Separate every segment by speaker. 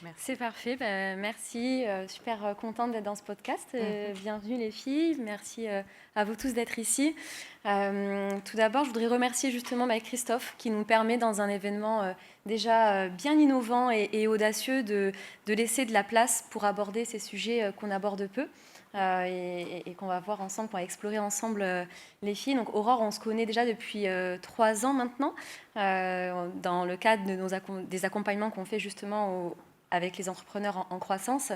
Speaker 1: Merci.
Speaker 2: C'est parfait, merci, super contente d'être dans ce podcast. Bienvenue les filles, merci à vous tous d'être ici. Tout d'abord, je voudrais remercier justement Christophe qui nous permet dans un événement déjà bien innovant et audacieux de laisser de la place pour aborder ces sujets qu'on aborde peu. Et qu'on va voir ensemble, qu'on va explorer ensemble les filles. Donc Aurore, on se connaît déjà depuis 3 ans maintenant, dans le cadre de des accompagnements qu'on fait justement avec les entrepreneurs en croissance.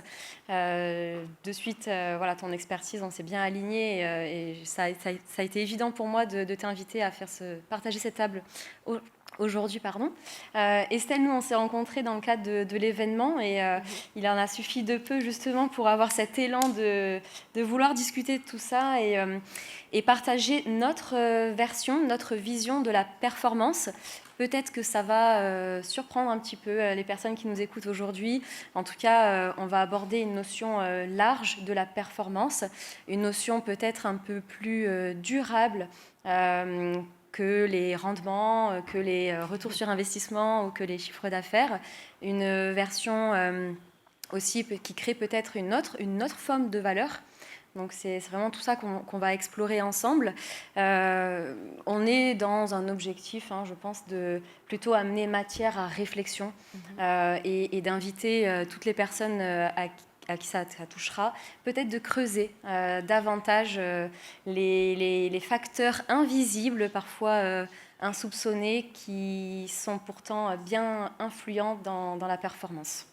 Speaker 2: De suite, voilà, ton expertise, on s'est bien aligné et ça a été évident pour moi de t'inviter à partager cette table aujourd'hui. Estelle, nous, on s'est rencontrés dans le cadre de l'événement et il en a suffi de peu justement pour avoir cet élan de vouloir discuter de tout ça et partager notre version, notre vision de la performance. Peut-être que ça va surprendre un petit peu les personnes qui nous écoutent aujourd'hui. En tout cas, on va aborder une notion large de la performance, une notion peut-être un peu plus durable que les rendements, que les retours sur investissement ou que les chiffres d'affaires. Une version aussi qui crée peut-être une autre forme de valeur. Donc c'est vraiment tout ça qu'on va explorer ensemble. On est dans un objectif, je pense, de plutôt amener matière à réflexion et d'inviter toutes les personnes à qui ça touchera, peut-être de creuser davantage les facteurs invisibles, parfois insoupçonnés, qui sont pourtant bien influents dans la performance.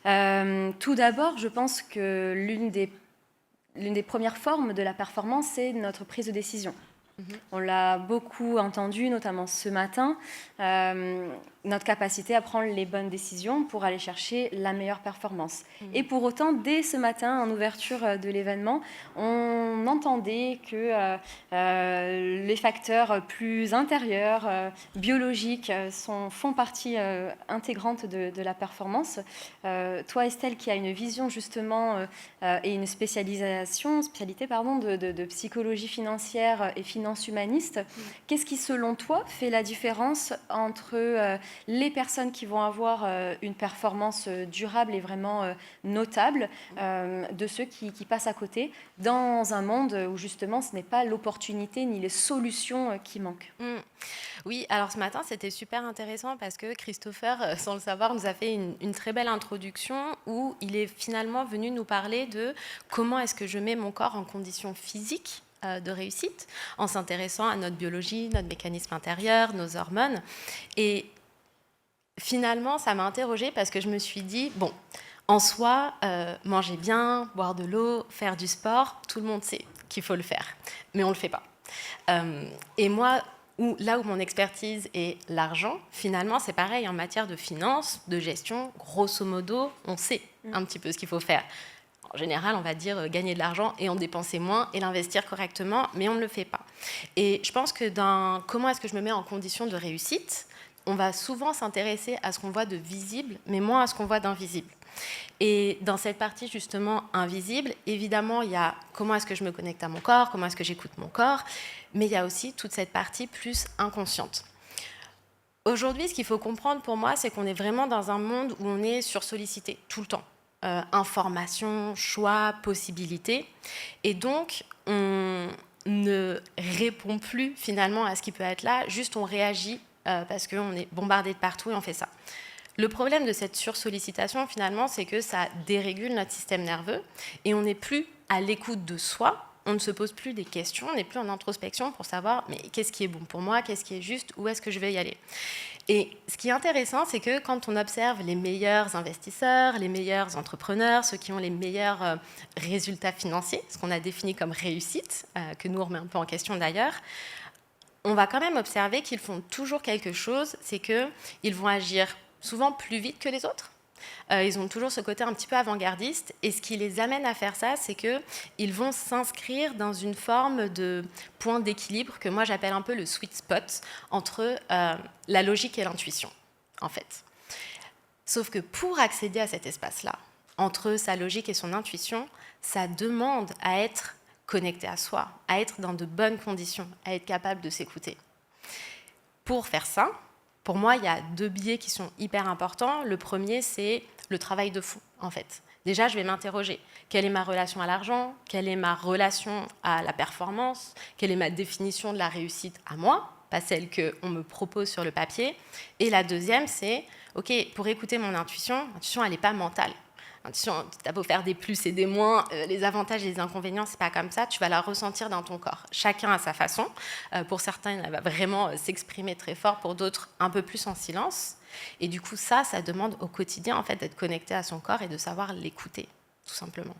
Speaker 2: Tout d'abord, je pense que l'une des premières formes de la performance, c'est notre prise de décision. On l'a beaucoup entendu, notamment ce matin, notre capacité à prendre les bonnes décisions pour aller chercher la meilleure performance. Et pour autant, dès ce matin, en ouverture de l'événement, on entendait que les facteurs plus intérieurs, biologiques, font partie intégrante de la performance. Toi, Estelle, qui a une vision justement et une spécialité de psychologie financière et finance humaniste, qu'est-ce qui, selon toi, fait la différence entre les personnes qui vont avoir une performance durable et vraiment notable de ceux qui passent à côté dans un monde où justement ce n'est pas l'opportunité ni les solutions qui manquent?
Speaker 1: Oui, alors ce matin, c'était super intéressant parce que Christopher, sans le savoir, nous a fait une très belle introduction où il est finalement venu nous parler de comment est-ce que je mets mon corps en conditions physiques de réussite, en s'intéressant à notre biologie, notre mécanisme intérieur, nos hormones. Et finalement, ça m'a interrogée parce que je me suis dit, bon, en soi, manger bien, boire de l'eau, faire du sport, tout le monde sait qu'il faut le faire, mais on ne le fait pas. Et moi, là où mon expertise est l'argent, finalement, c'est pareil en matière de finance, de gestion. Grosso modo, on sait un petit peu ce qu'il faut faire. En général, on va dire gagner de l'argent et en dépenser moins et l'investir correctement, mais on ne le fait pas. Et je pense que dans comment est-ce que je me mets en condition de réussite, on va souvent s'intéresser à ce qu'on voit de visible, mais moins à ce qu'on voit d'invisible. Et dans cette partie justement invisible, évidemment, il y a comment est-ce que je me connecte à mon corps, comment est-ce que j'écoute mon corps, mais il y a aussi toute cette partie plus inconsciente. Aujourd'hui, ce qu'il faut comprendre pour moi, c'est qu'on est vraiment dans un monde où on est sursollicité tout le temps. Information, choix, possibilités. Et donc, on ne répond plus finalement à ce qui peut être là, juste on réagit parce qu'on est bombardé de partout et on fait ça. Le problème de cette sursollicitation, finalement, c'est que ça dérégule notre système nerveux et on n'est plus à l'écoute de soi, on ne se pose plus des questions, on n'est plus en introspection pour savoir mais qu'est-ce qui est bon pour moi, qu'est-ce qui est juste, où est-ce que je vais y aller. Et ce qui est intéressant, c'est que quand on observe les meilleurs investisseurs, les meilleurs entrepreneurs, ceux qui ont les meilleurs résultats financiers, ce qu'on a défini comme réussite, que nous on remet un peu en question d'ailleurs, on va quand même observer qu'ils font toujours quelque chose, c'est qu'ils vont agir souvent plus vite que les autres. Ils ont toujours ce côté un petit peu avant-gardiste. Et ce qui les amène à faire ça, c'est qu'ils vont s'inscrire dans une forme de point d'équilibre que moi j'appelle un peu le sweet spot entre la logique et l'intuition, en fait. Sauf que pour accéder à cet espace-là, entre sa logique et son intuition, ça demande à être connecté à soi, à être dans de bonnes conditions, à être capable de s'écouter. Pour faire ça, Pour moi, il y a 2 biais qui sont hyper importants. Le premier, c'est le travail de fond, en fait. Déjà, je vais m'interroger. Quelle est ma relation à l'argent? Quelle est ma relation à la performance? Quelle est ma définition de la réussite à moi? Pas celle qu'on me propose sur le papier. Et la deuxième, c'est, OK, pour écouter mon intuition, l'intuition, elle n'est pas mentale. L'intuition, tu as beau faire des plus et des moins, les avantages et les inconvénients, c'est pas comme ça, tu vas la ressentir dans ton corps. Chacun à sa façon. Pour certains, elle va vraiment s'exprimer très fort, pour d'autres, un peu plus en silence. Et du coup, ça demande au quotidien, en fait, d'être connecté à son corps et de savoir l'écouter, tout simplement.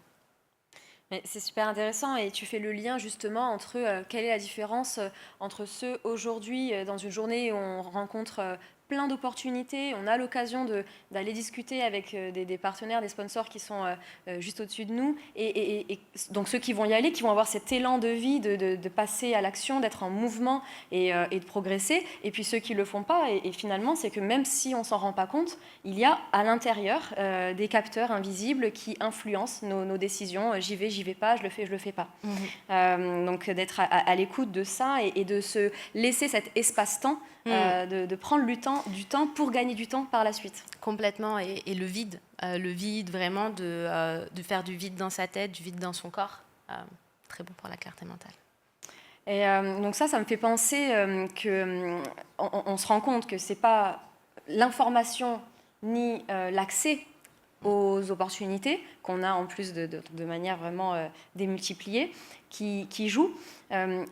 Speaker 2: Mais c'est super intéressant et tu fais le lien justement entre quelle est la différence entre ceux aujourd'hui dans une journée où on rencontre plein d'opportunités, on a l'occasion d'aller discuter avec des partenaires, des sponsors qui sont juste au-dessus de nous et donc ceux qui vont y aller, qui vont avoir cet élan de vie, de passer à l'action, d'être en mouvement et de progresser, et puis ceux qui ne le font pas et finalement c'est que même si on ne s'en rend pas compte, il y a à l'intérieur des capteurs invisibles qui influencent nos décisions, j'y vais pas, je le fais pas. Donc d'être à l'écoute de ça et de se laisser cet espace-temps, de prendre du temps pour gagner du temps par la suite.
Speaker 1: Complètement, et le vide vraiment de faire du vide dans sa tête, du vide dans son corps, très bon pour la clarté mentale.
Speaker 2: Et donc ça me fait penser qu'on se rend compte que c'est pas l'information ni l'accès aux opportunités qu'on a en plus de manière vraiment démultipliée qui jouent.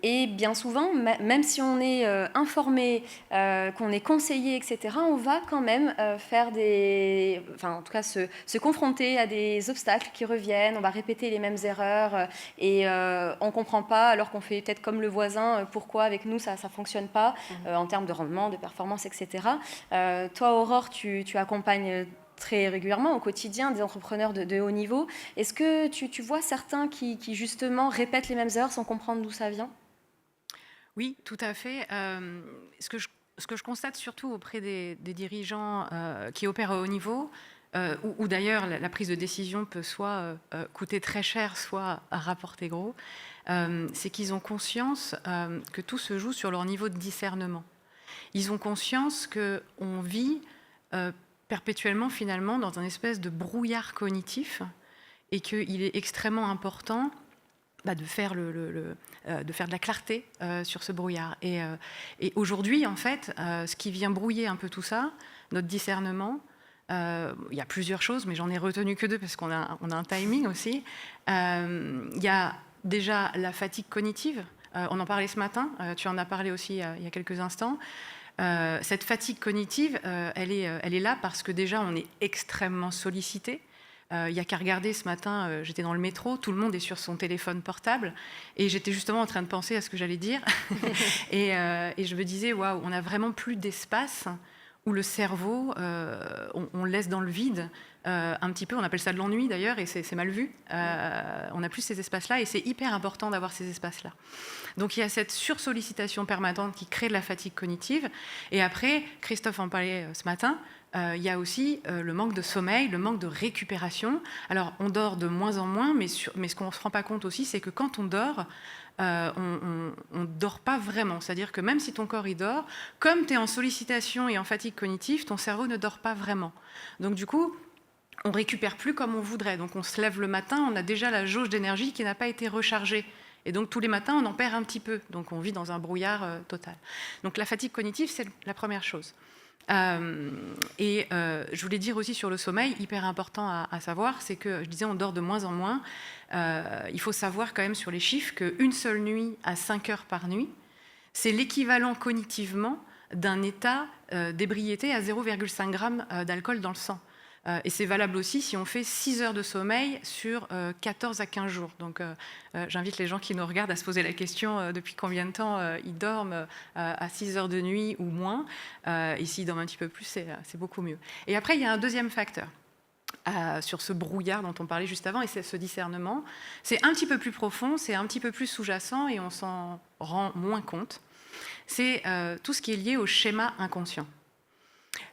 Speaker 2: Et bien souvent, même si on est informé, qu'on est conseillé, etc., on va quand même en tout cas se confronter à des obstacles qui reviennent, on va répéter les mêmes erreurs et on ne comprend pas, alors qu'on fait peut-être comme le voisin, pourquoi avec nous ça ne fonctionne pas en termes de rendement, de performance, etc. Toi, Aurore, tu accompagnes très régulièrement au quotidien des entrepreneurs de haut niveau. Est-ce que tu vois certains qui justement répètent les mêmes erreurs sans comprendre d'où ça vient?
Speaker 3: Oui, tout à fait. Ce que je constate surtout auprès des dirigeants qui opèrent au haut niveau, où d'ailleurs la prise de décision peut soit coûter très cher, soit rapporter gros, c'est qu'ils ont conscience que tout se joue sur leur niveau de discernement. Ils ont conscience qu'on vit perpétuellement finalement dans un espèce de brouillard cognitif et qu'il est extrêmement important de faire de la clarté sur ce brouillard. Et aujourd'hui, en fait, ce qui vient brouiller un peu tout ça, notre discernement, il y a plusieurs choses, mais j'en ai retenu que 2 parce qu'on a un timing aussi. Il y a déjà la fatigue cognitive. On en parlait ce matin, tu en as parlé aussi il y a quelques instants. Cette fatigue cognitive, elle est là parce que déjà, on est extrêmement sollicité. Il n'y a qu'à regarder ce matin, j'étais dans le métro, tout le monde est sur son téléphone portable et j'étais justement en train de penser à ce que j'allais dire et je me disais, waouh, on n'a vraiment plus d'espace où le cerveau, on le laisse dans le vide un petit peu, on appelle ça de l'ennui d'ailleurs et c'est mal vu. On n'a plus ces espaces-là et c'est hyper important d'avoir ces espaces-là. Donc il y a cette sursollicitation permanente qui crée de la fatigue cognitive. Et après, Christophe en parlait ce matin, il y a aussi le manque de sommeil, le manque de récupération. Alors on dort de moins en moins, mais ce qu'on ne se rend pas compte aussi, c'est que quand on dort, on ne dort pas vraiment. C'est-à-dire que même si ton corps y dort, comme tu es en sollicitation et en fatigue cognitive, ton cerveau ne dort pas vraiment. Donc du coup, on récupère plus comme on voudrait. Donc on se lève le matin, on a déjà la jauge d'énergie qui n'a pas été rechargée. Et donc tous les matins, on en perd un petit peu. Donc on vit dans un brouillard total. Donc la fatigue cognitive, c'est la première chose. Je voulais dire aussi sur le sommeil, hyper important à savoir, c'est que, je disais, on dort de moins en moins. Il faut savoir quand même sur les chiffres qu'une seule nuit à 5 heures par nuit, c'est l'équivalent cognitivement d'un état d'ébriété à 0,5 g d'alcool dans le sang. Et c'est valable aussi si on fait 6 heures de sommeil sur 14 à 15 jours. Donc j'invite les gens qui nous regardent à se poser la question depuis combien de temps ils dorment à 6 heures de nuit ou moins. Et s'ils dorment un petit peu plus, c'est beaucoup mieux. Et après, il y a un deuxième facteur sur ce brouillard dont on parlait juste avant, et c'est ce discernement. C'est un petit peu plus profond, c'est un petit peu plus sous-jacent et on s'en rend moins compte. C'est tout ce qui est lié au schéma inconscient.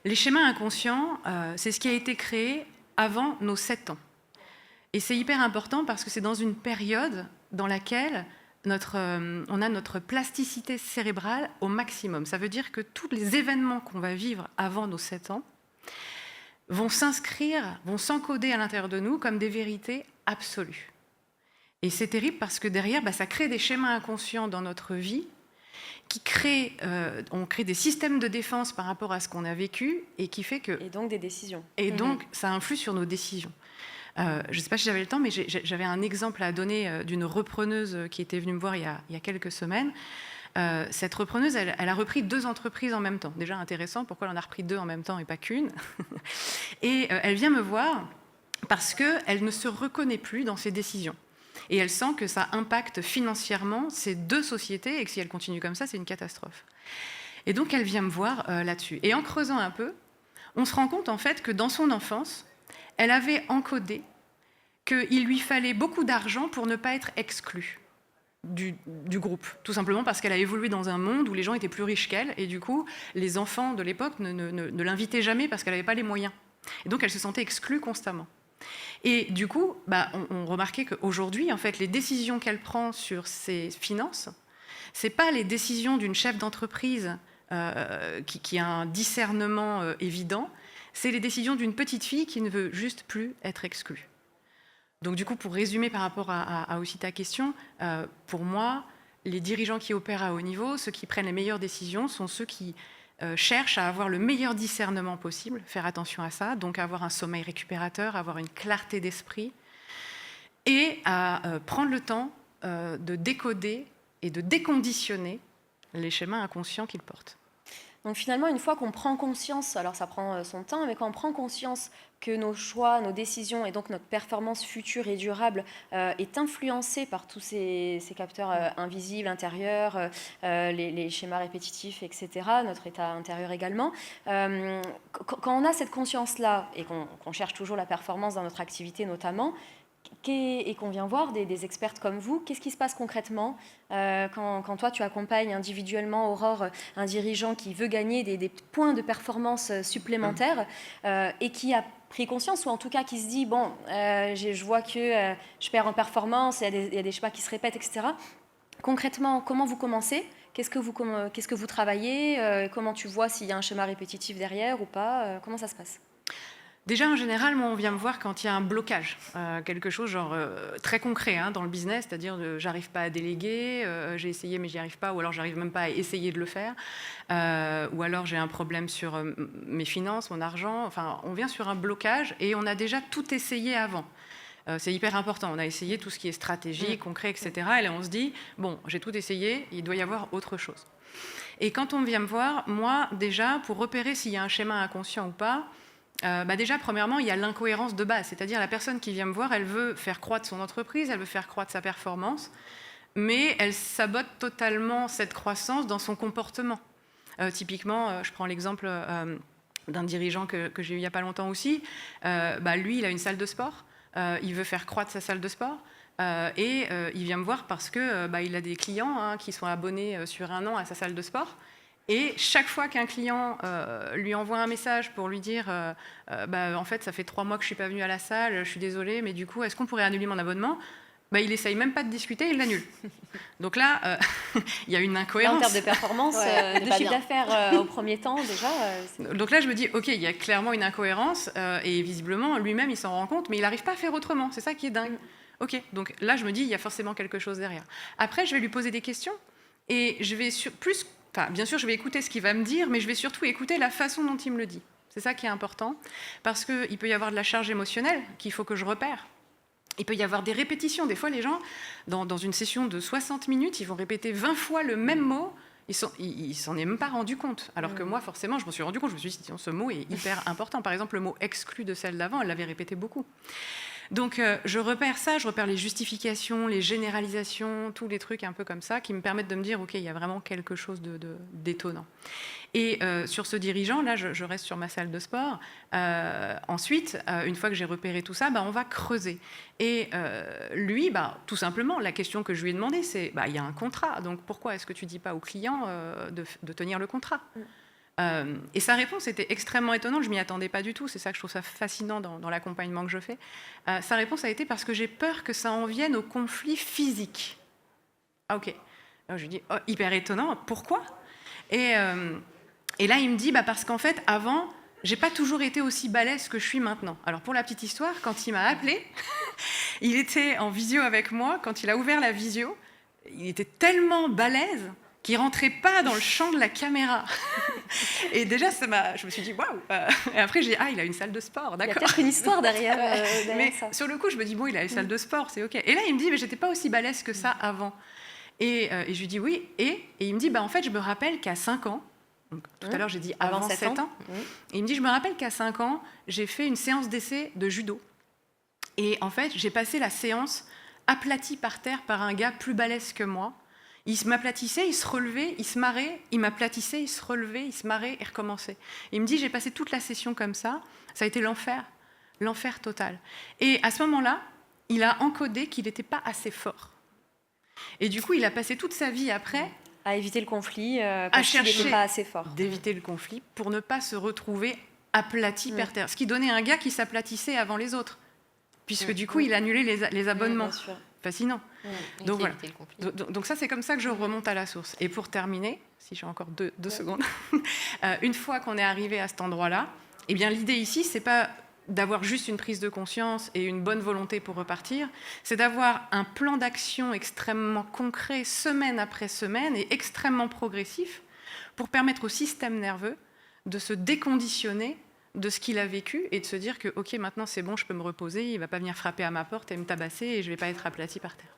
Speaker 3: Les schémas inconscients, c'est ce qui a été créé avant nos 7 ans. Et c'est hyper important parce que c'est dans une période dans laquelle on a notre plasticité cérébrale au maximum. Ça veut dire que tous les événements qu'on va vivre avant nos 7 ans vont s'inscrire, vont s'encoder à l'intérieur de nous comme des vérités absolues. Et c'est terrible parce que derrière, ça crée des schémas inconscients dans notre vie qui on crée des systèmes de défense par rapport à ce qu'on a vécu et qui fait que...
Speaker 2: Et donc des décisions.
Speaker 3: Et donc, ça influe sur nos décisions. Je ne sais pas si j'avais le temps, mais j'avais un exemple à donner d'une repreneuse qui était venue me voir il y a quelques semaines. Cette repreneuse, elle a repris 2 entreprises en même temps. Déjà intéressant, pourquoi elle en a repris 2 en même temps et pas qu'une? Et elle vient me voir parce qu'elle ne se reconnaît plus dans ses décisions. Et elle sent que ça impacte financièrement ces 2 sociétés et que si elle continue comme ça, c'est une catastrophe. Et donc, elle vient me voir là-dessus. Et en creusant un peu, on se rend compte en fait que dans son enfance, elle avait encodé qu'il lui fallait beaucoup d'argent pour ne pas être exclue du groupe. Tout simplement parce qu'elle a évolué dans un monde où les gens étaient plus riches qu'elle et du coup, les enfants de l'époque ne l'invitaient jamais parce qu'elle n'avait pas les moyens. Et donc, elle se sentait exclue constamment. Et du coup, on remarquait qu'aujourd'hui, en fait, les décisions qu'elle prend sur ses finances, c'est pas les décisions d'une chef d'entreprise qui a un discernement évident, c'est les décisions d'une petite fille qui ne veut juste plus être exclue. Donc du coup, pour résumer par rapport à aussi ta question, pour moi, les dirigeants qui opèrent à haut niveau, ceux qui prennent les meilleures décisions, sont ceux qui cherchent à avoir le meilleur discernement possible, faire attention à ça, donc avoir un sommeil récupérateur, avoir une clarté d'esprit, et à prendre le temps de décoder et de déconditionner les schémas inconscients qu'ils portent.
Speaker 2: Donc finalement, une fois qu'on prend conscience, alors ça prend son temps, mais quand on prend conscience que nos choix, nos décisions et donc notre performance future et durable est influencée par tous ces capteurs invisibles, intérieurs, les schémas répétitifs, etc., notre état intérieur également, quand on a cette conscience-là et qu'on cherche toujours la performance dans notre activité notamment, et qu'on vient voir des expertes comme vous, qu'est-ce qui se passe concrètement quand toi tu accompagnes individuellement, Aurore, un dirigeant qui veut gagner des points de performance supplémentaires et qui a pris conscience, ou en tout cas qui se dit, bon, je vois que je perds en performance, il y a des schémas qui se répètent, etc. Concrètement, comment vous commencez ? Qu'est-ce que vous travaillez ? Comment tu vois s'il y a un schéma répétitif derrière ou pas ? Comment ça se passe ?
Speaker 3: Déjà, en général, moi, on vient me voir quand il y a un blocage, quelque chose genre très concret dans le business, c'est-à-dire j'arrive pas à déléguer, j'ai essayé mais j'y arrive pas, ou alors j'arrive même pas à essayer de le faire, ou alors j'ai un problème sur mes finances, mon argent. Enfin, on vient sur un blocage et on a déjà tout essayé avant. C'est hyper important. On a essayé tout ce qui est stratégie, concret, etc. Et là, on se dit, bon, j'ai tout essayé, il doit y avoir autre chose. Et quand on vient me voir, moi, déjà, pour repérer s'il y a un schéma inconscient ou pas, déjà, premièrement, il y a l'incohérence de base. C'est-à-dire, la personne qui vient me voir, elle veut faire croître son entreprise, elle veut faire croître sa performance, mais elle sabote totalement cette croissance dans son comportement. Typiquement, je prends l'exemple d'un dirigeant que j'ai eu il n'y a pas longtemps aussi. Lui, il a une salle de sport. Il veut faire croître sa salle de sport. Et il vient me voir parce qu'il a des clients qui sont abonnés sur 1 an à sa salle de sport. Et chaque fois qu'un client lui envoie un message pour lui dire en fait, ça fait 3 mois que je ne suis pas venu à la salle, je suis désolée, mais du coup, est-ce qu'on pourrait annuler mon abonnement ? Il n'essaye même pas de discuter, il l'annule. Donc là, il y a une incohérence.
Speaker 2: Là, en termes de performance, de chiffre d'affaires au premier temps, déjà.
Speaker 3: Donc là, je me dis, OK, il y a clairement une incohérence, et visiblement, lui-même, il s'en rend compte, mais il n'arrive pas à faire autrement. C'est ça qui est dingue. OK, donc là, je me dis, il y a forcément quelque chose derrière. Après, je vais lui poser des questions, et je vais bien sûr, je vais écouter ce qu'il va me dire, mais je vais surtout écouter la façon dont il me le dit. C'est ça qui est important, parce qu'il peut y avoir de la charge émotionnelle qu'il faut que je repère. Il peut y avoir des répétitions. Des fois, les gens, dans une session de 60 minutes, ils vont répéter 20 fois le même mot. Ils s'en est même pas rendu compte. Alors que moi, forcément, je m'en suis rendu compte. Je me suis dit, ce mot est hyper important. Par exemple, le mot exclu de celle d'avant, elle l'avait répété beaucoup. Donc, je repère ça, je repère les justifications, les généralisations, tous les trucs un peu comme ça qui me permettent de me dire, OK, il y a vraiment quelque chose d'étonnant. Et sur ce dirigeant, là, je reste sur ma salle de sport. Ensuite, une fois que j'ai repéré tout ça, on va creuser. Et lui, tout simplement, la question que je lui ai demandé, c'est, il y a un contrat, donc pourquoi est-ce que tu ne dis pas au client de tenir le contrat ? Et sa réponse était extrêmement étonnante, je ne m'y attendais pas du tout, c'est ça que je trouve ça fascinant dans l'accompagnement que je fais. Sa réponse a été parce que j'ai peur que ça en vienne au conflit physique. Ah ok. Alors, je lui dis, oh, hyper étonnant, pourquoi ? Et là, il me dit, parce qu'en fait, avant, j'ai pas toujours été aussi balèze que je suis maintenant. Alors, pour la petite histoire, quand il m'a appelé, il était en visio avec moi. Quand il a ouvert la visio, il était tellement balèze qu'il rentrait pas dans le champ de la caméra. Et déjà, je me suis dit, waouh. Et après, j'ai dit, il a une salle de sport, d'accord.
Speaker 2: Il y a peut-être une histoire derrière
Speaker 3: mais
Speaker 2: ça.
Speaker 3: sur le coup, je me dis, bon, il a une salle de sport, c'est ok. Et là, il me dit, mais j'étais pas aussi balèze que ça avant. Et je lui dis oui, et il me dit, en fait, je me rappelle qu'à 5 ans, donc, tout à l'heure j'ai dit avant 7 ans, et il me dit, je me rappelle qu'à 5 ans, j'ai fait une séance d'essai de judo. Et en fait, j'ai passé la séance aplatie par terre par un gars plus balèze que moi. Il m'aplatissait, il se relevait, il se marrait, il m'aplatissait, il se relevait, il se marrait et recommençait. Et il me dit, j'ai passé toute la session comme ça a été l'enfer total. Et à ce moment-là, il a encodé qu'il n'était pas assez fort. Et du coup, il a passé toute sa vie après
Speaker 2: à éviter le conflit, parce qu'il n'était pas assez fort.
Speaker 3: D'éviter le conflit pour ne pas se retrouver aplati par terre. Ce qui donnait un gars qui s'aplatissait avant les autres, puisque du coup, il annulait les abonnements. Fascinant. Donc voilà. Donc ça, c'est comme ça que je remonte à la source. Et pour terminer, si j'ai encore deux secondes, une fois qu'on est arrivé à cet endroit-là, eh bien, l'idée ici, c'est pas d'avoir juste une prise de conscience et une bonne volonté pour repartir, c'est d'avoir un plan d'action extrêmement concret, semaine après semaine, et extrêmement progressif, pour permettre au système nerveux de se déconditionner de ce qu'il a vécu et de se dire que, ok, maintenant c'est bon, je peux me reposer, il ne va pas venir frapper à ma porte et me tabasser et je ne vais pas être aplati par terre.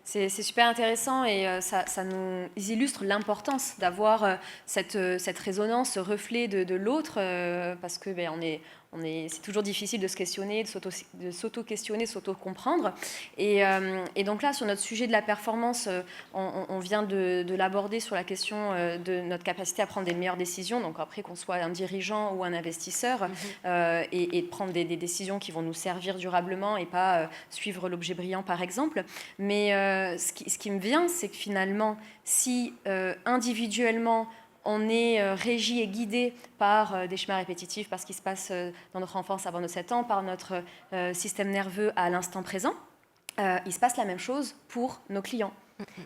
Speaker 2: C'est super intéressant et ça nous illustre l'importance d'avoir cette résonance, ce reflet de l'autre, parce que c'est toujours difficile de se questionner, de s'auto-questionner, de s'auto-comprendre. Et donc là, sur notre sujet de la performance, on vient de l'aborder sur la question de notre capacité à prendre des meilleures décisions, donc après qu'on soit un dirigeant ou un investisseur, et de prendre des décisions qui vont nous servir durablement et pas suivre l'objet brillant, par exemple. Mais ce qui me vient, c'est que finalement, si individuellement, on est régi et guidé par des schémas répétitifs, par ce qui se passe dans notre enfance avant nos 7 ans, par notre système nerveux à l'instant présent, il se passe la même chose pour nos clients.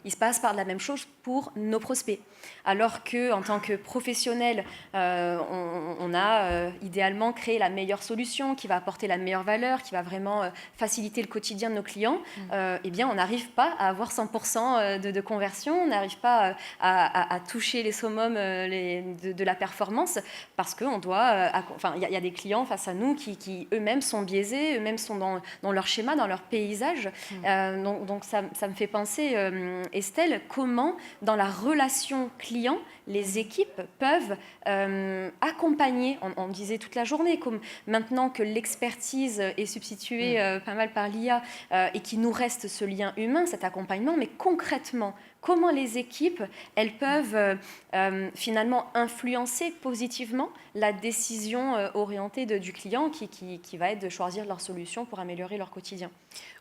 Speaker 2: Il se passe par la même chose pour nos prospects. Alors qu'en tant que professionnel, on a idéalement créé la meilleure solution qui va apporter la meilleure valeur, qui va vraiment faciliter le quotidien de nos clients, eh bien, on n'arrive pas à avoir 100% de conversion, on n'arrive pas à toucher les summums de la performance, parce qu'on doit... il y a des clients face à nous qui eux-mêmes sont biaisés, eux-mêmes sont dans leur schéma, dans leur paysage. Donc ça me fait penser... Estelle, comment dans la relation client, les équipes peuvent accompagner, on disait toute la journée, comme maintenant que l'expertise est substituée pas mal par l'IA et qu'il nous reste ce lien humain, cet accompagnement, mais concrètement, comment les équipes, elles peuvent finalement influencer positivement la décision orientée du client qui va être de choisir leur solution pour améliorer leur quotidien.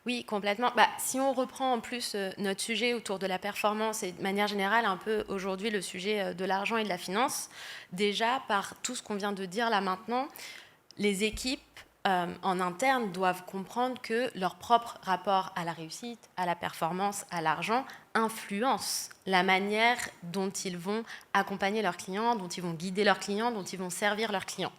Speaker 1: Oui, complètement. Si on reprend en plus notre sujet autour de la performance et de manière générale un peu aujourd'hui le sujet de l'argent et de la finance, déjà par tout ce qu'on vient de dire là maintenant, les équipes en interne doivent comprendre que leur propre rapport à la réussite, à la performance, à l'argent influence la manière dont ils vont accompagner leurs clients, dont ils vont guider leurs clients, dont ils vont servir leurs clients.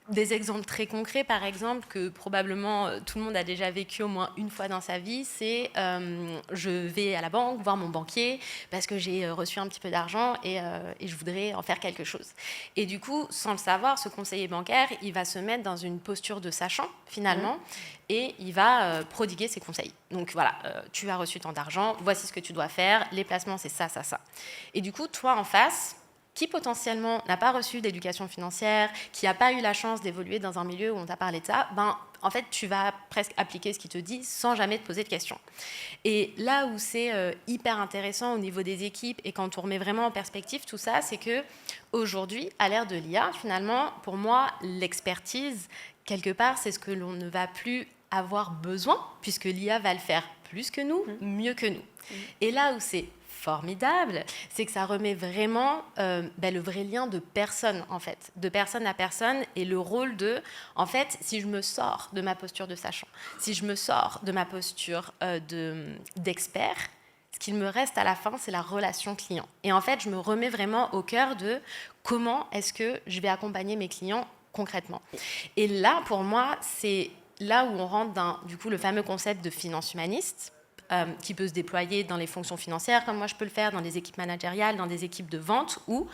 Speaker 1: Des exemples très concrets, par exemple, que probablement tout le monde a déjà vécu au moins une fois dans sa vie, c'est je vais à la banque voir mon banquier parce que j'ai reçu un petit peu d'argent et je voudrais en faire quelque chose. Et du coup, sans le savoir, ce conseiller bancaire, il va se mettre dans une posture de sachant, finalement, et il va prodiguer ses conseils. Donc voilà, tu as reçu tant d'argent, voici ce que tu dois faire, les placements, c'est ça, ça, ça. Et du coup, toi, en face... qui potentiellement n'a pas reçu d'éducation financière, qui n'a pas eu la chance d'évoluer dans un milieu où on t'a parlé de ça, en fait, tu vas presque appliquer ce qu'il te dit sans jamais te poser de questions. Et là où c'est hyper intéressant au niveau des équipes et quand on remet vraiment en perspective tout ça, c'est qu'aujourd'hui, à l'ère de l'IA, finalement, pour moi, l'expertise, quelque part, c'est ce que l'on ne va plus avoir besoin, puisque l'IA va le faire plus que nous, mieux que nous. Et là où c'est formidable, c'est que ça remet vraiment le vrai lien de personne, en fait, de personne à personne, et le rôle de, en fait, si je me sors de ma posture de sachant, si je me sors de ma posture d'expert, ce qu'il me reste à la fin, c'est la relation client. Et en fait, je me remets vraiment au cœur de comment est-ce que je vais accompagner mes clients concrètement. Et là, pour moi, c'est là où on rentre dans, du coup, le fameux concept de finance humaniste, qui peut se déployer dans les fonctions financières, comme moi je peux le faire, dans des équipes managériales, dans des équipes de vente, où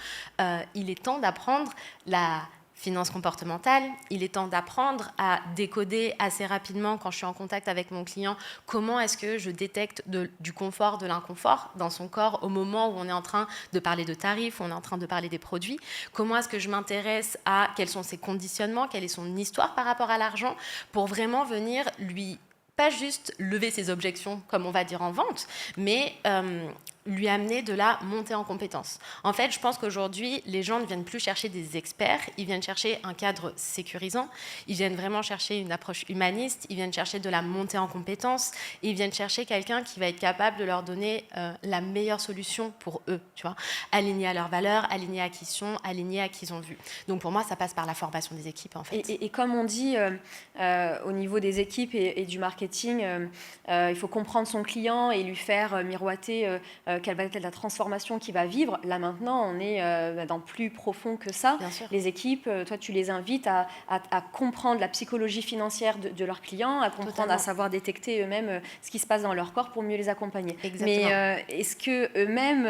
Speaker 1: il est temps d'apprendre la finance comportementale, il est temps d'apprendre à décoder assez rapidement quand je suis en contact avec mon client, comment est-ce que je détecte du confort, de l'inconfort dans son corps au moment où on est en train de parler de tarifs, où on est en train de parler des produits, comment est-ce que je m'intéresse à quels sont ses conditionnements, quelle est son histoire par rapport à l'argent, pour vraiment venir lui pas juste lever ses objections, comme on va dire en vente, mais lui amener de la montée en compétences. En fait, je pense qu'aujourd'hui, les gens ne viennent plus chercher des experts, ils viennent chercher un cadre sécurisant, ils viennent vraiment chercher une approche humaniste, ils viennent chercher de la montée en compétences, ils viennent chercher quelqu'un qui va être capable de leur donner la meilleure solution pour eux, tu vois, alignée à leurs valeurs, alignée à qui ils sont, alignée à qui ils ont vu. Donc pour moi, ça passe par la formation des équipes, en fait.
Speaker 2: Et comme on dit, au niveau des équipes et du marketing, il faut comprendre son client et lui faire miroiter quelle va être la transformation qu'il va vivre. Là maintenant, on est dans plus profond que ça.
Speaker 1: Bien sûr.
Speaker 2: Les équipes, toi tu les invites à comprendre la psychologie financière de leurs clients, à comprendre,
Speaker 1: Totalement.
Speaker 2: à savoir détecter eux-mêmes ce qui se passe dans leur corps pour mieux les accompagner.
Speaker 1: Exactement.
Speaker 2: Mais est-ce qu'eux-mêmes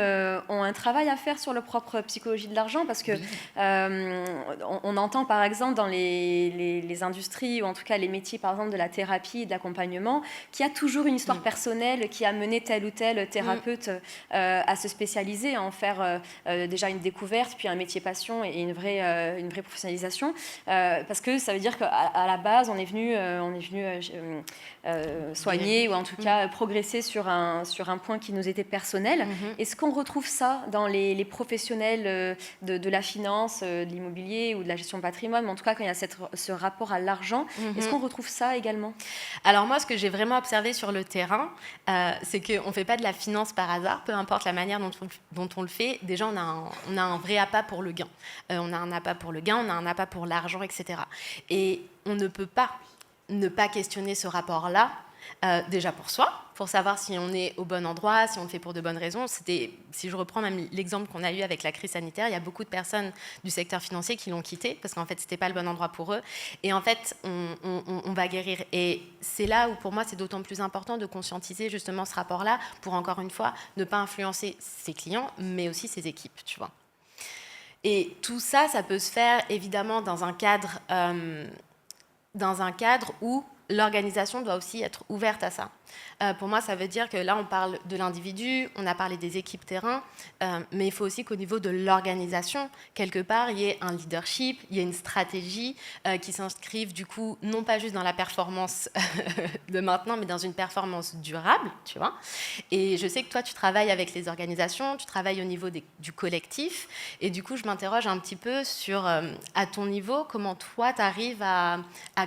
Speaker 2: ont un travail à faire sur leur propre psychologie de l'argent? Parce que on entend par exemple dans les industries, ou en tout cas les métiers par exemple de la thérapie et de l'accompagnement, qu'il y a toujours une histoire personnelle qui a mené tel ou tel thérapeute à se spécialiser, à en faire déjà une découverte, puis un métier passion et une vraie professionnalisation. Parce que ça veut dire qu'à la base, on est venu soigner ou en tout cas progresser sur un point qui nous était personnel. Est-ce qu'on retrouve ça dans les professionnels de la finance, de l'immobilier ou de la gestion de patrimoine, mais en tout cas quand il y a ce rapport à l'argent, est-ce qu'on retrouve ça également?
Speaker 1: Alors moi, ce que j'ai vraiment observé sur le terrain, c'est qu'on ne fait pas de la finance par hasard, peu importe la manière dont on le fait. Déjà, on a un vrai appât pour le gain. On a un appât pour le gain, on a un appât pour l'argent, etc. Et on ne peut pas ne pas questionner ce rapport-là, déjà pour soi, pour savoir si on est au bon endroit, si on le fait pour de bonnes raisons. Si je reprends même l'exemple qu'on a eu avec la crise sanitaire, il y a beaucoup de personnes du secteur financier qui l'ont quitté parce qu'en fait, ce n'était pas le bon endroit pour eux. Et en fait, on va guérir. Et c'est là où, pour moi, c'est d'autant plus important de conscientiser justement ce rapport-là pour, encore une fois, ne pas influencer ses clients, mais aussi ses équipes, tu vois. Et tout ça, ça peut se faire, évidemment, dans un cadre où l'organisation doit aussi être ouverte à ça. Pour moi, ça veut dire que là, on parle de l'individu, on a parlé des équipes terrain, mais il faut aussi qu'au niveau de l'organisation, quelque part, il y ait un leadership, il y ait une stratégie qui s'inscrive, du coup, non pas juste dans la performance de maintenant, mais dans une performance durable, tu vois. Et je sais que toi, tu travailles avec les organisations, tu travailles au niveau du collectif, et du coup, je m'interroge un petit peu sur, à ton niveau, comment toi, tu arrives à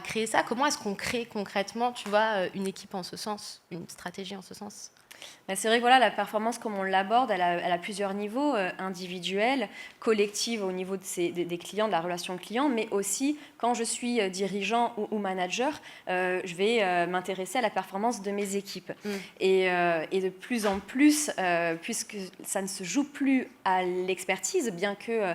Speaker 1: créer ça? Comment est-ce qu'on crée concrètement, tu vois, une équipe en ce sens, une stratégie en ce sens?
Speaker 2: C'est vrai que voilà, la performance, comme on l'aborde, elle a plusieurs niveaux, individuels, collective au niveau des clients, de la relation client, mais aussi quand je suis dirigeant ou manager, je vais m'intéresser à la performance de mes équipes. Et de plus en plus, puisque ça ne se joue plus à l'expertise, bien que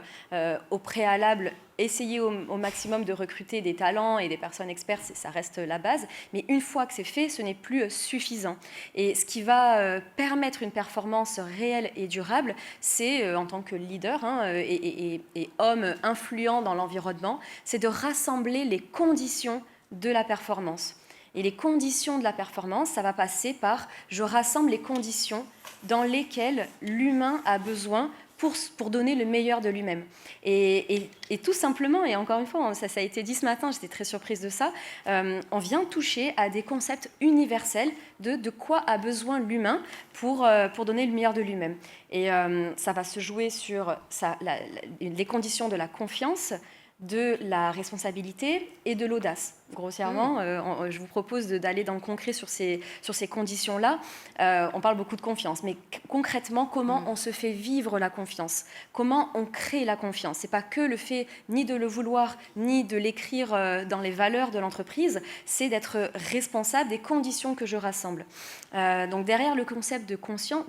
Speaker 2: au préalable, essayer au maximum de recruter des talents et des personnes expertes, ça reste la base. Mais une fois que c'est fait, ce n'est plus suffisant. Et ce qui va permettre une performance réelle et durable, c'est, en tant que leader et homme influent dans l'environnement, c'est de rassembler les conditions de la performance. Et les conditions de la performance, ça va passer par je rassemble les conditions dans lesquelles l'humain a besoin pour donner le meilleur de lui-même. Et tout simplement, et encore une fois, ça a été dit ce matin, j'étais très surprise de ça, on vient toucher à des concepts universels de quoi a besoin l'humain pour donner le meilleur de lui-même. Et ça va se jouer sur les conditions de la confiance, de la responsabilité et de l'audace. Grossièrement, je vous propose d'aller dans le concret sur ces conditions-là. On parle beaucoup de confiance, mais concrètement, comment on se fait vivre la confiance? Comment on crée la confiance? Ce n'est pas que le fait ni de le vouloir, ni de l'écrire dans les valeurs de l'entreprise, c'est d'être responsable des conditions que je rassemble. Donc derrière le concept de confiance,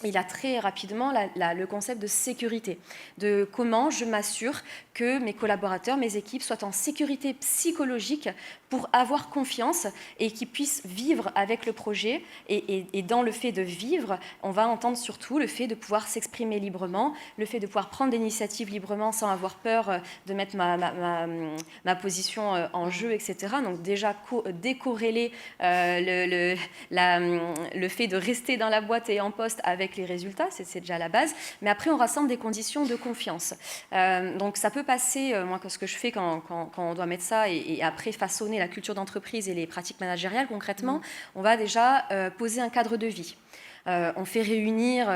Speaker 2: il y a très rapidement le concept de sécurité, de comment je m'assure que mes collaborateurs, mes équipes soient en sécurité psychologique pour avoir confiance et qu'ils puissent vivre avec le projet. Et dans le fait de vivre, on va entendre surtout le fait de pouvoir s'exprimer librement, le fait de pouvoir prendre des initiatives librement sans avoir peur de mettre ma position en jeu, etc. Donc déjà décorréler le fait de rester dans la boîte et en poste avec les résultats, c'est déjà la base. Mais après, on rassemble des conditions de confiance. Donc ça peut passer, moi, ce que je fais quand on doit mettre ça et après façonner la culture d'entreprise et les pratiques managériales, concrètement, on va déjà poser un cadre de vie. On fait réunir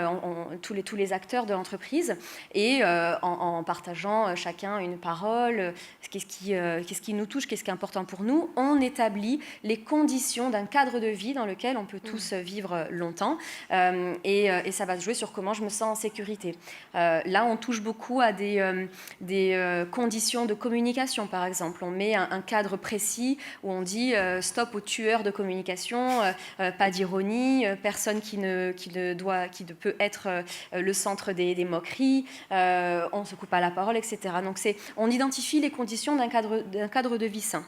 Speaker 2: tous les acteurs de l'entreprise et en partageant chacun une parole, qu'est-ce qui nous touche, qu'est-ce qui est important pour nous, on établit les conditions d'un cadre de vie dans lequel on peut tous vivre longtemps et ça va se jouer sur comment je me sens en sécurité. Là, on touche beaucoup à des conditions de communication, par exemple. On met un cadre précis où on dit stop aux tueurs de communication, pas d'ironie, personne qui ne peut être le centre des moqueries, on ne se coupe pas la parole, etc. Donc on identifie les conditions d'un cadre de vie sain.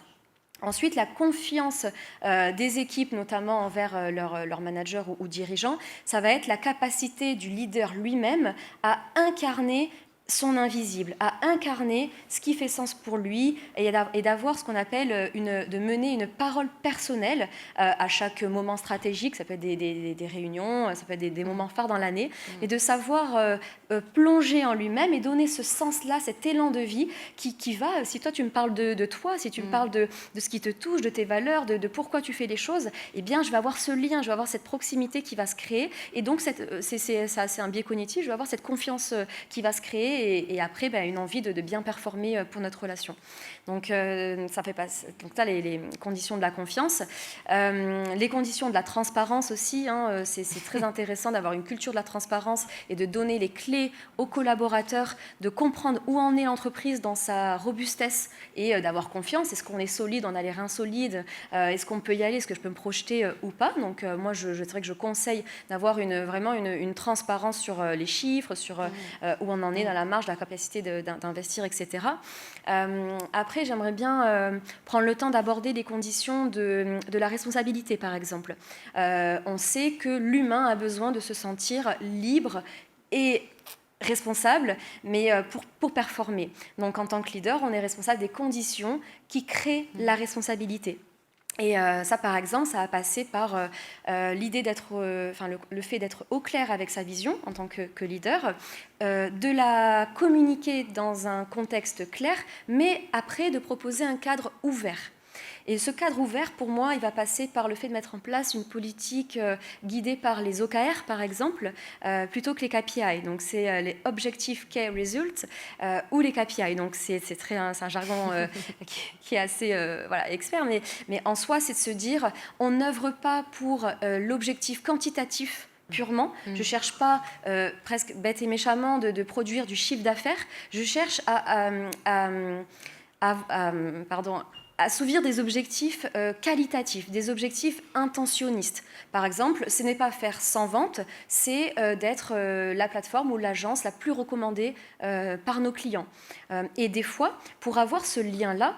Speaker 2: Ensuite, la confiance des équipes, notamment envers leur manager ou dirigeant, ça va être la capacité du leader lui-même à incarner son invisible, à incarner ce qui fait sens pour lui et d'avoir ce qu'on appelle de mener une parole personnelle à chaque moment stratégique. Ça peut être des réunions, ça peut être des moments phares dans l'année, et de savoir plonger en lui-même et donner ce sens-là, cet élan de vie qui va, si toi tu me parles de toi, si tu me parles de ce qui te touche, de tes valeurs, de pourquoi tu fais les choses, eh bien je vais avoir ce lien, je vais avoir cette proximité qui va se créer, et donc c'est un biais cognitif, je vais avoir cette confiance qui va se créer et après une envie de bien performer pour notre relation. Donc ça fait pas. Donc ça, les conditions de la confiance, les conditions de la transparence aussi. C'est très intéressant d'avoir une culture de la transparence et de donner les clés aux collaborateurs, de comprendre où en est l'entreprise dans sa robustesse et d'avoir confiance. Est-ce qu'on est solide, on a les reins solides, est-ce qu'on peut y aller, est-ce que je peux me projeter ou pas. Donc moi, je dirais que je conseille d'avoir vraiment une transparence sur les chiffres, sur où on en est dans la marge, la capacité d'investir, etc. Après, j'aimerais bien prendre le temps d'aborder les conditions de la responsabilité, par exemple. On sait que l'humain a besoin de se sentir libre et responsable, mais pour performer. Donc, en tant que leader, on est responsable des conditions qui créent la responsabilité. Et ça, par exemple, ça a passé par l'idée d'être, le fait d'être au clair avec sa vision en tant que leader, de la communiquer dans un contexte clair, mais après de proposer un cadre ouvert. Et ce cadre ouvert, pour moi, il va passer par le fait de mettre en place une politique guidée par les OKR, par exemple, plutôt que les KPI. Donc, c'est les Objective Key Results ou les KPI. Donc, c'est un jargon qui est assez expert. Mais en soi, c'est de se dire, on n'œuvre pas pour l'objectif quantitatif purement. Je ne cherche pas, presque bête et méchamment, de produire du chiffre d'affaires. Je cherche à assouvir des objectifs qualitatifs, des objectifs intentionnistes. Par exemple, ce n'est pas faire 100 ventes, c'est d'être la plateforme ou l'agence la plus recommandée par nos clients. Et des fois, pour avoir ce lien-là,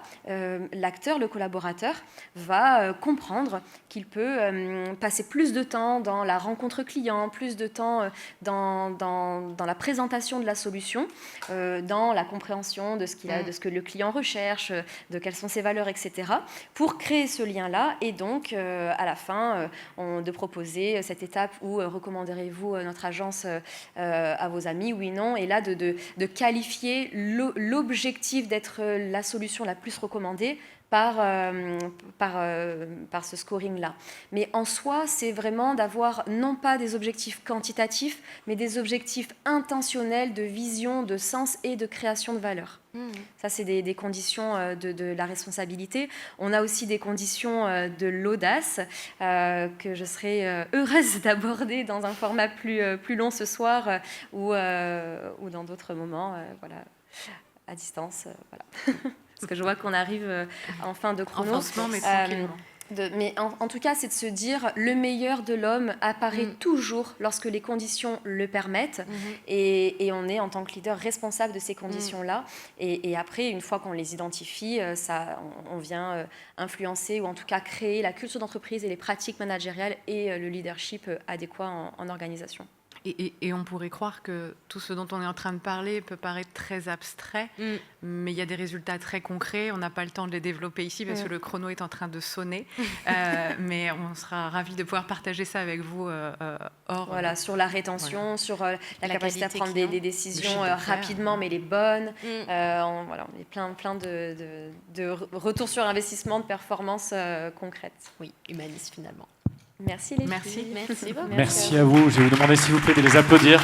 Speaker 2: l'acteur, le collaborateur, va comprendre qu'il peut passer plus de temps dans la rencontre client, plus de temps dans la présentation de la solution, dans la compréhension de ce que le client recherche, de quelles sont ses valeurs, etc., pour créer ce lien-là et donc à la fin de proposer cette étape où recommanderez-vous notre agence à vos amis, oui, non, et là de qualifier l'objectif d'être la solution la plus recommandée par ce scoring-là. Mais en soi, c'est vraiment d'avoir non pas des objectifs quantitatifs, mais des objectifs intentionnels de vision, de sens et de création de valeur. Ça, c'est des conditions de la responsabilité. On a aussi des conditions de l'audace que je serais heureuse d'aborder dans un format plus long ce soir ou dans d'autres moments, voilà, à distance. Voilà. Parce que je vois qu'on arrive en fin de chrono.
Speaker 3: Enfin, mais tranquillement.
Speaker 2: Mais en tout cas, c'est de se dire le meilleur de l'homme apparaît toujours lorsque les conditions le permettent et on est en tant que leader responsable de ces conditions-là. Et après, une fois qu'on les identifie, on vient influencer ou en tout cas créer la culture d'entreprise et les pratiques managériales et le leadership adéquat en organisation.
Speaker 3: Et on pourrait croire que tout ce dont on est en train de parler peut paraître très abstrait, mais il y a des résultats très concrets. On n'a pas le temps de les développer ici parce que le chrono est en train de sonner. Mais on sera ravis de pouvoir partager ça avec vous hors...
Speaker 2: Voilà, sur la rétention, sur la capacité à prendre des décisions rapidement, mais les bonnes. Voilà, on est plein de retours sur investissement, de performances concrètes.
Speaker 1: Oui, humanistes finalement.
Speaker 2: Merci les
Speaker 3: Merci.
Speaker 2: filles.
Speaker 1: Merci beaucoup.
Speaker 4: Merci à vous. Je vais vous demander s'il vous plaît de les applaudir.